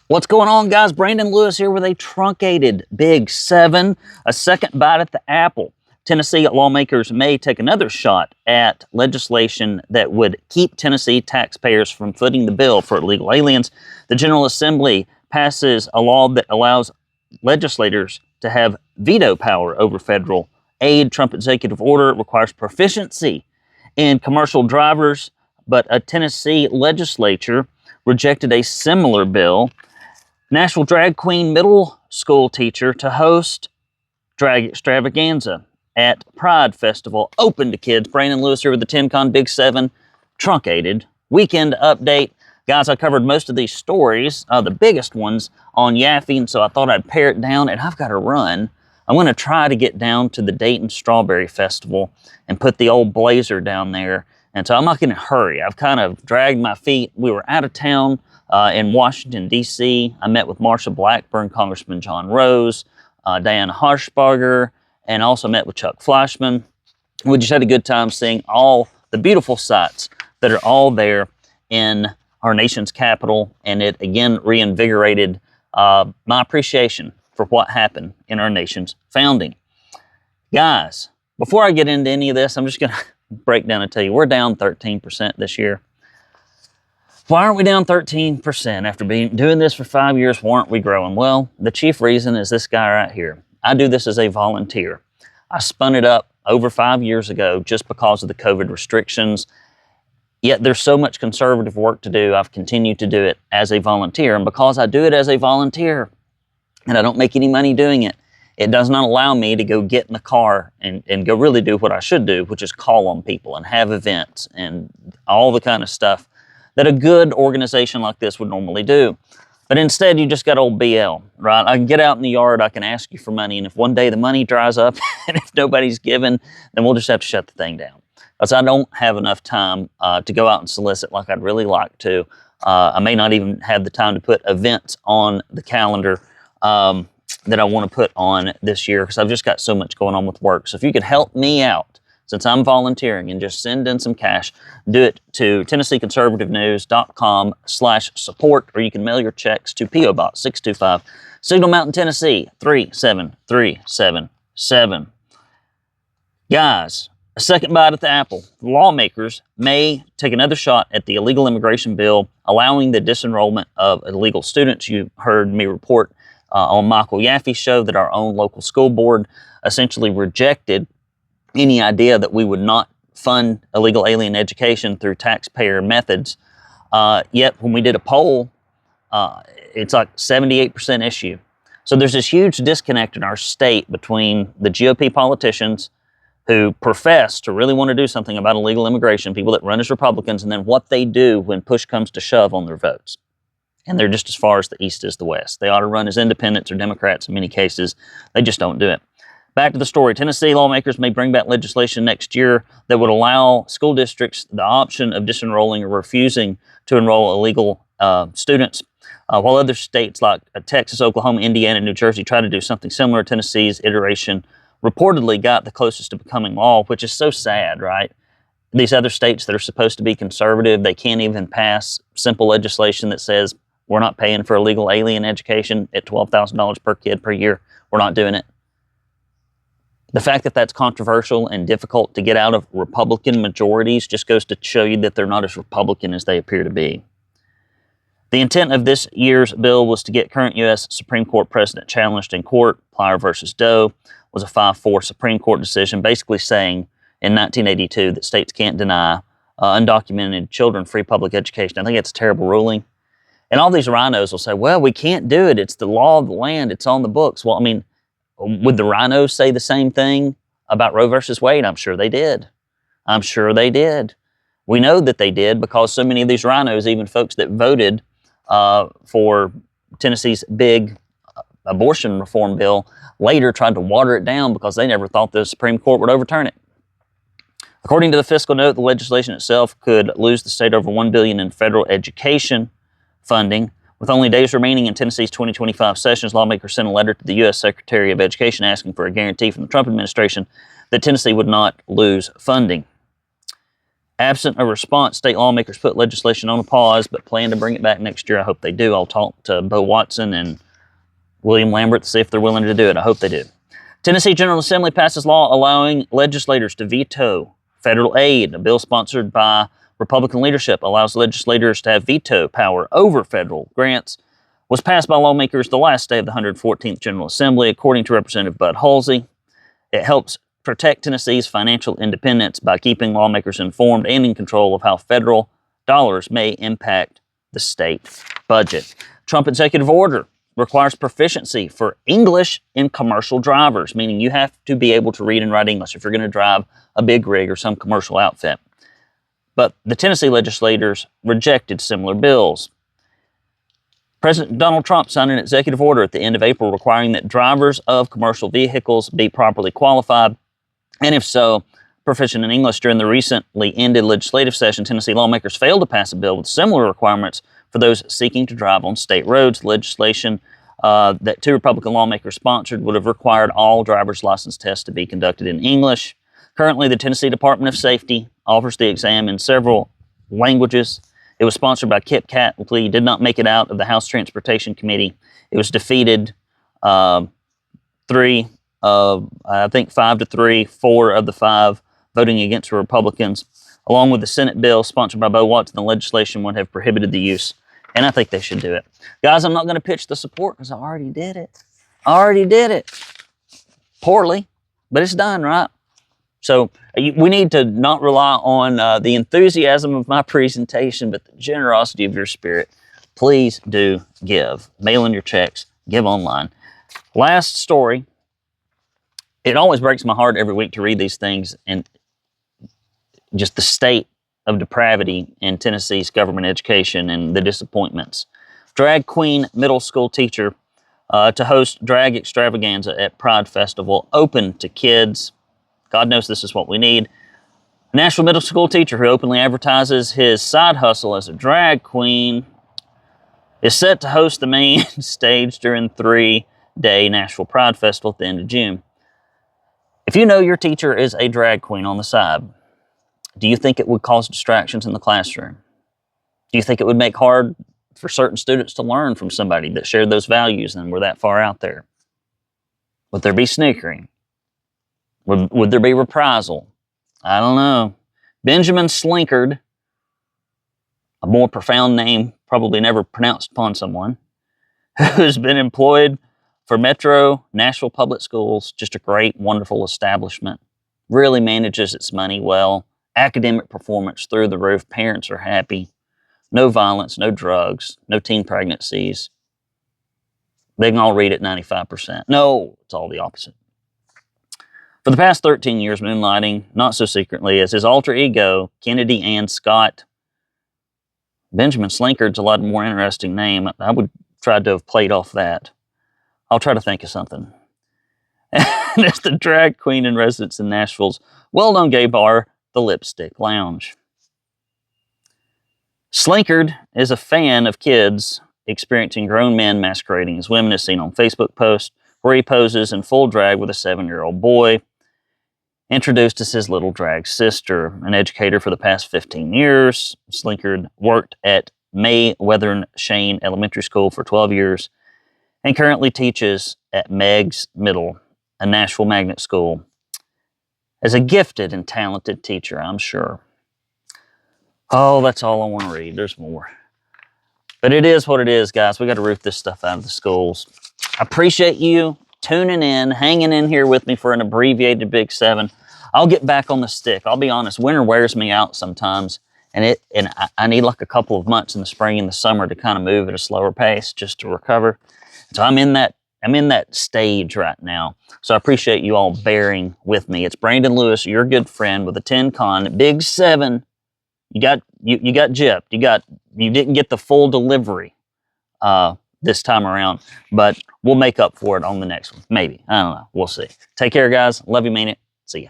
What's going on, guys? Brandon Lewis here with a truncated Big 7, a second bite at the apple. Tennessee lawmakers may take another shot at legislation that would keep Tennessee taxpayers from footing the bill for illegal aliens. The General Assembly passes a law that allows legislators to have veto power over federal aid. Trump executive order requires proficiency in commercial drivers, but a Tennessee legislature rejected a similar bill. National drag queen middle school teacher to host drag extravaganza at Pride Festival open to kids. Brandon Lewis here with the TenCon Big 7 truncated weekend update. Guys, I covered most of these stories, the biggest ones, on Yaffe, and so I thought I'd pare it down, and I've got to run. I'm going to try to get down to the Dayton Strawberry Festival and put the old blazer down there, and so I'm not going to hurry. I've kind of dragged my feet. We were out of town in Washington, D.C. I met with Marsha Blackburn, Congressman John Rose, Diana Harshbarger, and also met with Chuck Fleischman. We just had a good time seeing all the beautiful sights that are all there in our nation's capital, and it again reinvigorated my appreciation for what happened in our nation's founding. Guys, before I get into any of this, I'm just going to break down and tell you we're down 13% this year. Why aren't we down 13% after doing this for 5 years? Why aren't we growing? Well, the chief reason is this guy right here. I do this as a volunteer. I spun it up over 5 years ago just because of the COVID restrictions. Yet there's so much conservative work to do, I've continued to do it as a volunteer. And because I do it as a volunteer and I don't make any money doing it, it does not allow me to go get in the car and go really do what I should do, which is call on people and have events and all the kind of stuff that a good organization like this would normally do. But instead, you just got old BL, right? I can get out in the yard, I can ask you for money, and if one day the money dries up and if nobody's giving, then we'll just have to shut the thing down. Because I don't have enough time to go out and solicit like I'd really like to. I may not even have the time to put events on the calendar that I want to put on this year because I've just got so much going on with work. So if you could help me out, since I'm volunteering, and just send in some cash, do it to TennesseeConservativeNews.com/support, or you can mail your checks to P.O. Box 625, Signal Mountain, Tennessee 37377. Guys, a second bite at the apple. Lawmakers may take another shot at the illegal immigration bill, allowing the disenrollment of illegal students. You heard me report on Michael Yaffe's show that our own local school board essentially rejected any idea that we would not fund illegal alien education through taxpayer methods. Yet when we did a poll, it's like 78% issue. So there's this huge disconnect in our state between the GOP politicians who profess to really want to do something about illegal immigration, people that run as Republicans, and then what they do when push comes to shove on their votes. And they're just as far as the East as the West. They ought to run as independents or Democrats in many cases. They just don't do it. Back to the story. Tennessee lawmakers may bring back legislation next year that would allow school districts the option of disenrolling or refusing to enroll illegal students. While other states like Texas, Oklahoma, Indiana, and New Jersey try to do something similar, Tennessee's iteration reportedly got the closest to becoming law, which is so sad, right? These other states that are supposed to be conservative, they can't even pass simple legislation that says we're not paying for illegal alien education at $12,000 per kid per year. We're not doing it. The fact that that's controversial and difficult to get out of Republican majorities just goes to show you that they're not as Republican as they appear to be. The intent of this year's bill was to get current U.S. Supreme Court precedent challenged in court. Plyer versus Doe was a 5-4 Supreme Court decision basically saying in 1982 that states can't deny undocumented children free public education. I think it's a terrible ruling. And all these rhinos will say, well, we can't do it. It's the law of the land. It's on the books. Well, I mean, would the rhinos say the same thing about Roe versus Wade? I'm sure they did. I'm sure they did. We know that they did because so many of these rhinos, even folks that voted for Tennessee's big abortion reform bill, later tried to water it down because they never thought the Supreme Court would overturn it. According to the fiscal note, the legislation itself could lose the state over $1 billion in federal education funding. With only days remaining in Tennessee's 2025 sessions, lawmakers sent a letter to the U.S. Secretary of Education asking for a guarantee from the Trump administration that Tennessee would not lose funding. Absent a response, state lawmakers put legislation on a pause, but plan to bring it back next year. I hope they do. I'll talk to Bo Watson and William Lambert to see if they're willing to do it. I hope they do. Tennessee General Assembly passes law allowing legislators to veto federal aid. A bill sponsored by Republican leadership allows legislators to have veto power over federal grants. Was passed by lawmakers the last day of the 114th General Assembly, according to Representative Bud Halsey. It helps protect Tennessee's financial independence by keeping lawmakers informed and in control of how federal dollars may impact the state budget. Trump executive order requires proficiency for English in commercial drivers, meaning you have to be able to read and write English if you're going to drive a big rig or some commercial outfit. But the Tennessee legislators rejected similar bills. President Donald Trump signed an executive order at the end of April requiring that drivers of commercial vehicles be properly qualified, and if so, proficient in English. During the recently ended legislative session, Tennessee lawmakers failed to pass a bill with similar requirements for those seeking to drive on state roads. Legislation that two Republican lawmakers sponsored would have required all driver's license tests to be conducted in English. Currently, the Tennessee Department of Safety offers the exam in several languages. It was sponsored by Kip Catley, did not make it out of the House Transportation Committee. It was defeated 5 to 3, 4 of the 5 voting against the Republicans. Along with the Senate bill sponsored by Bo Watson, the legislation would have prohibited the use, and I think they should do it. Guys, I'm not going to pitch the support because I already did it. Poorly, but it's done, right? So we need to not rely on the enthusiasm of my presentation, but the generosity of your spirit. Please do give. Mail in your checks. Give online. Last story. It always breaks my heart every week to read these things and just the state of depravity in Tennessee's government education and the disappointments. Drag queen middle school teacher to host drag extravaganza at Pride Festival, open to kids. God knows this is what we need. A Nashville middle school teacher who openly advertises his side hustle as a drag queen is set to host the main stage during 3-day Nashville Pride Festival at the end of June. If you know your teacher is a drag queen on the side, do you think it would cause distractions in the classroom? Do you think it would make hard for certain students to learn from somebody that shared those values and were that far out there? Would there be snickering? Would there be reprisal? I don't know. Benjamin Slinkard, a more profound name probably never pronounced upon someone, who's been employed for Metro Nashville Public Schools, just a great, wonderful establishment, really manages its money well, academic performance through the roof, parents are happy, no violence, no drugs, no teen pregnancies. They can all read at 95%. No, it's all the opposite. For the past 13 years, moonlighting, not so secretly, as his alter ego, Kennedy Ann Scott. Benjamin Slinkard's a lot more interesting name. I would try to have played off that. I'll try to think of something. And it's the drag queen in residence in Nashville's well-known gay bar, the Lipstick Lounge. Slinkard is a fan of kids experiencing grown men masquerading as women, as seen on Facebook posts where he poses in full drag with a 7-year-old boy, introduced as his little drag sister. An educator for the past 15 years, Slinkard worked at May Weathern Shane Elementary School for 12 years and currently teaches at Meigs Middle, a Nashville magnet school, as a gifted and talented teacher, I'm sure. Oh, that's all I want to read. There's more. But it is what it is, guys. We got to root this stuff out of the schools. I appreciate you tuning in, hanging in here with me for an abbreviated Big 7. I'll get back on the stick. I'll be honest, winter wears me out sometimes, and I need like a couple of months in the spring and the summer to kind of move at a slower pace just to recover. So I'm in that stage right now. So I appreciate you all bearing with me. It's Brandon Lewis, your good friend with a 10-con Big 7. You got gypped. You didn't get the full delivery this time around, but we'll make up for it on the next one. Maybe. I don't know. We'll see. Take care, guys. Love you, mean it. See ya.